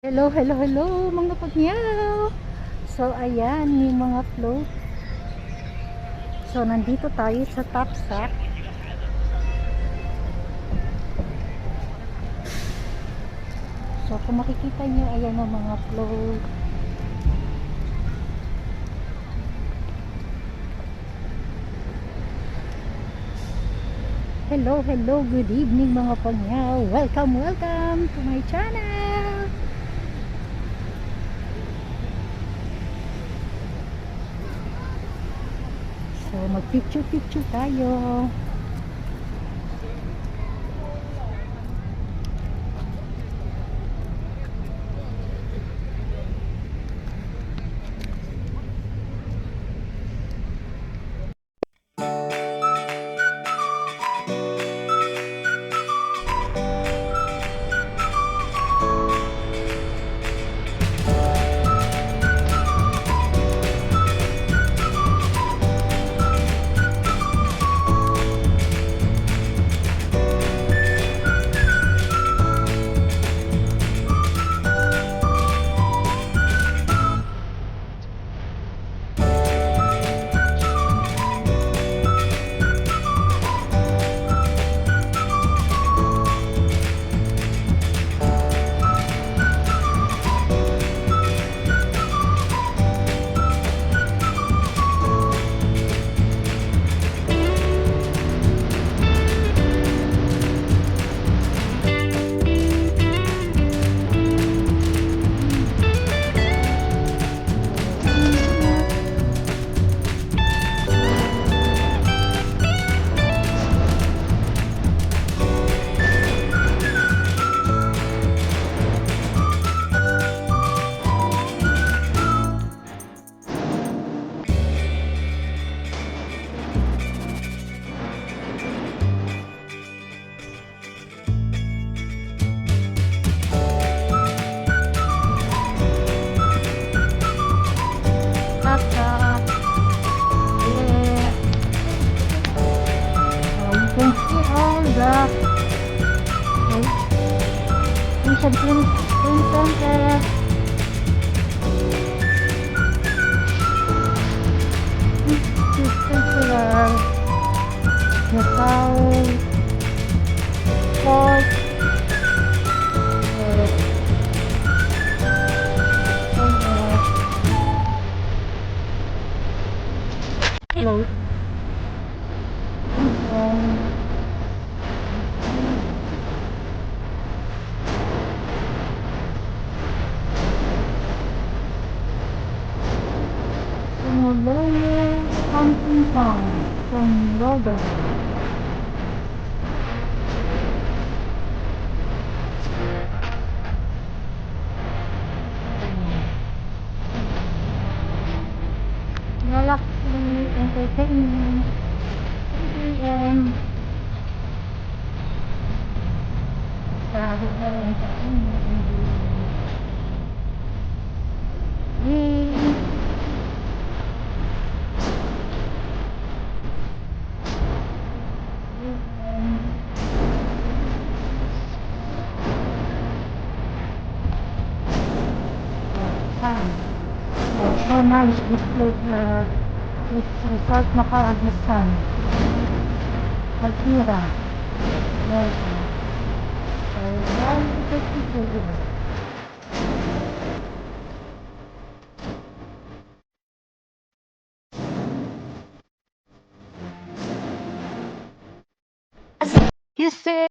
Hello, hello, hello mga pagyaw. So ayan yung mga float. So nandito tayo sa Tapsak. So kung makikita nyo, ayan ang mga float. Hello, hello, good evening mga pagyaw. Welcome, welcome to my channel. So mag picture tayo. Tapsak. Yeah. You can see all the Asian princess. This festival, the cow, pork, float, Honolulu Camping Town from Robert. Galaxy Entertainment, CDM, Galaxy Entertainment, so nice this place, this resort Makaagnisan, Altira, welcome. So now you can see here. You say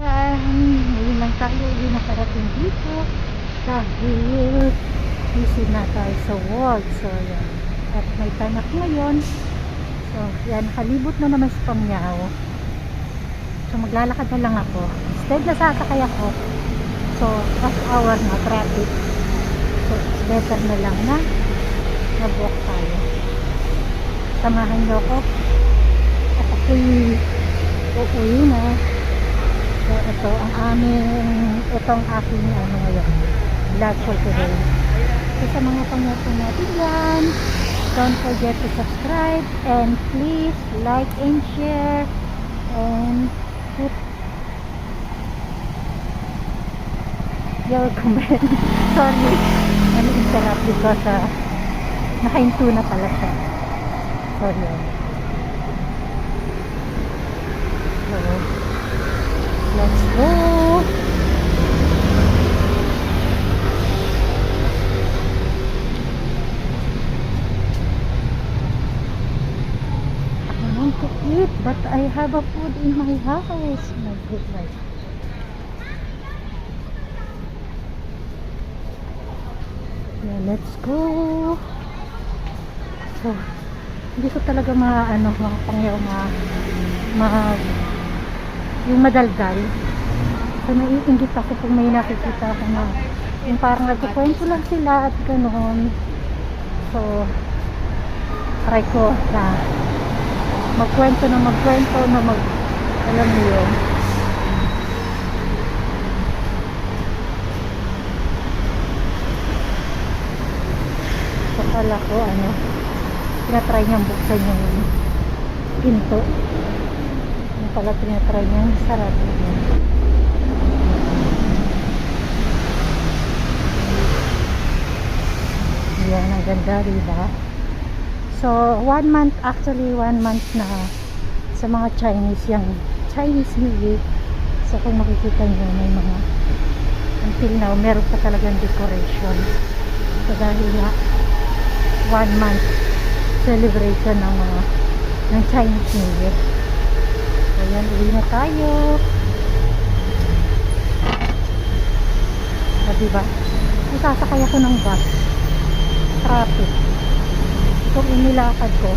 Ayan, ngayon lang tayo ulit nakarating dito dahil busy na tayo sa work. So, yan. At may time ako ngayon. So, yan, nakalibot na naman sa Pamyao. So, maglalakad na lang ako. Instead na sasakay ako. So, rush hour na, traffic. So, it's better na lang na mag-walk tayo. Samahan niyo ako. At ako'y uuwi na. So, ito ang itong aking ngayon, vlog for today. So, sa mga pangyato natin yan, don't forget to subscribe and please like and share and put your comment. Sorry, interrupt because nakahinto na pala siya. Sorry. So, let's go. I want to eat, but I have a food in my house. My goodness. Yeah, let's go. So, hindi ko talaga mga pangyaw yung madaldal. So, naiingit ako kung may nakikita ako na yung parang nagkukwento lang sila at gano'n. So, try ko na magkwento na alam mo yun. So, kala ko tinatry niyang buksan yung pinto. Yung pala tinatry niyang sarado yun. Yan, ang ganda, diba? So, 1 month na sa mga Chinese, yung Chinese New Year. So, kung makikita nyo, may mga until now, meron pa talagang decoration. So, dahil nga 1 month celebration ng Chinese New Year. So, yan, uwi na tayo. So, diba? Sasakay ako ng bus. Traffic. Itong inilakad ko,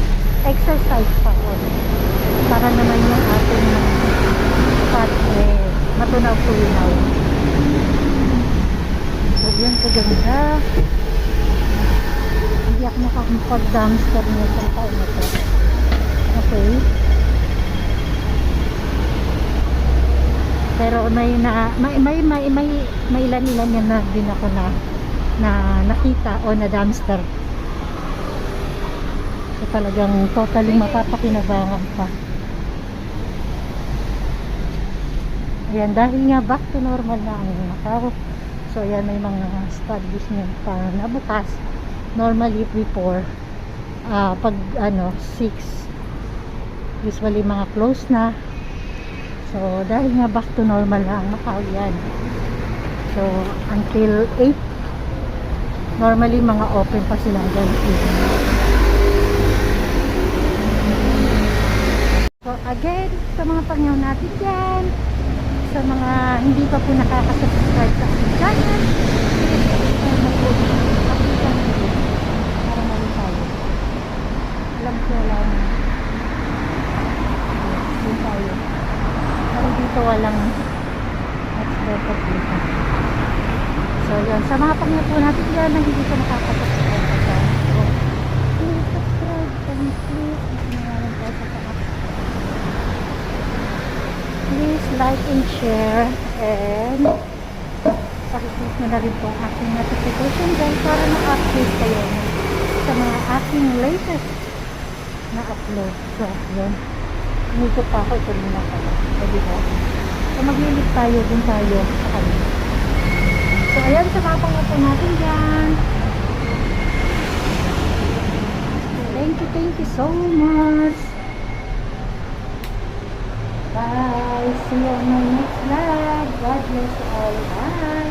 exercise pa ko. Para naman yung ating matunaw-tunaw. So, yan, kaganda. Hindi ako nakakapag-dumpster niya sa taon na to. Okay. Pero may ilan-ilan yan na din ako na nakita o na dumpster. So, talagang totally mapapakinabangan pa. Ayan, dahil nga back to normal na ang Macau. So, ayan, may mga establishment pa na bukas. Normally before pag 6 usually mga close na. So, dahil nga back to normal na ang Macau yan. So, until 8 normally mga open pa sila hanggang 8. So, again, sa mga pangyaw natin dyan, sa mga hindi pa po nakaka-subscribe sa aking channel, para mali tayo. Alam ko lang yun tayo. Pero dito walang much better dito. So, Yun, samahan niyo po natin yan na hindi ko nakakasubscribe sa channel ko. Please subscribe and please naman po sa taas. Please like and share and pakiclick nyo na rin po ang aking notification bell para ma-update kayo sa mga aking latest na upload. So, yun. Nito pa ako, ito muna pala. O, diba? So, maglilig tayo, dun tayo sa kanila. So, ayan, sumapang po natin dyan. Thank you so much. Bye. See you on my next vlog. God bless you all. Bye.